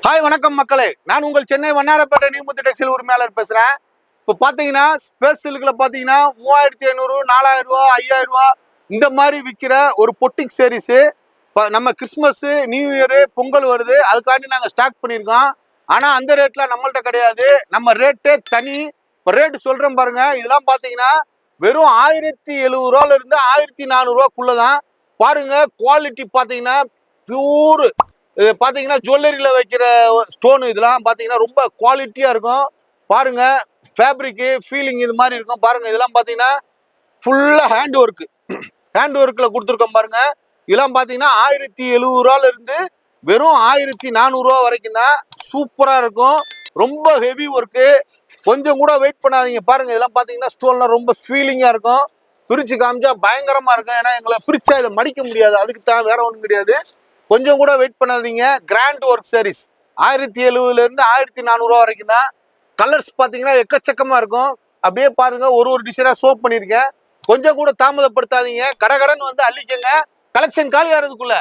Hi வணக்கம் மக்களே, நான் உங்கள் சென்னை வண்ணாரப்பேட்டை நியூமுத்து டெக்ஸ்டைல் உரிமையாளர் பேசுகிறேன். இப்போ பார்த்தீங்கன்னா ஸ்பேஸ் சில்கில் பார்த்தீங்கன்னா 3500, 4000 ரூபா, 5000 ரூபா இந்த மாதிரி விற்கிற ஒரு பொட்டிக் சாரீஸு. இப்போ நம்ம கிறிஸ்மஸ்ஸு, நியூ இயரு, பொங்கல் வருது, அதுக்காண்டி நாங்கள் ஸ்டாக் பண்ணியிருக்கோம். ஆனால் அந்த ரேட்லாம் நம்மள்ட்ட கிடையாது, நம்ம ரேட்டே தனி. இப்போ ரேட்டு சொல்கிறேன் பாருங்க. இதெல்லாம் பார்த்தீங்கன்னா வெறும் 1070 ரூபாயிலிருந்து 1400 ரூபாக்குள்ளே தான். பாருங்க, குவாலிட்டி பார்த்தீங்கன்னா பியூர். இது பார்த்தீங்கன்னா ஜுவல்லரியில் வைக்கிற ஸ்டோனு, இதெல்லாம் பார்த்தீங்கன்னா ரொம்ப குவாலிட்டியாக இருக்கும். பாருங்க, ஃபேப்ரிக்கு ஃபீலிங் இது மாதிரி இருக்கும். பாருங்க, இதெல்லாம் பார்த்தீங்கன்னா ஃபுல்லாக ஹேண்ட் ஒர்க்கில் கொடுத்துருக்கோம். பாருங்க, இதெல்லாம் பார்த்தீங்கன்னா 1070 ரூபாயிலிருந்து வெறும் 1400 ரூபா வரைக்கும் தான். சூப்பராக இருக்கும், ரொம்ப ஹெவி ஒர்க்கு. கொஞ்சம் கூட வெயிட் பண்ணாதீங்க. பாருங்க, இதெல்லாம் பார்த்தீங்கன்னா ஸ்டோன்லாம் ரொம்ப ஃபீலிங்காக இருக்கும். பிரித்து காமிச்சா பயங்கரமாக இருக்கும். ஏன்னா எங்களை பிரிச்சா இதை மடிக்க முடியாது, அதுக்கு தான், வேற ஒன்றும் கிடையாது. கொஞ்சம் கூட வெயிட் பண்ணாதீங்க. கிராண்ட் ஒர்க் சாரீஸ் 1070லேருந்து 1400 ரூபா வரைக்கும் தான். கலர்ஸ் பார்த்தீங்கன்னா எக்கச்சக்கமாக இருக்கும். அப்படியே பாருங்க, ஒரு டிசைனாக சோப் பண்ணியிருக்கேன். கொஞ்சம் கூட தாமதப்படுத்தாதீங்க, கடகடன்னு வந்து அள்ளிக்கங்க. கலெக்ஷன் காலியாகிறதுக்குள்ள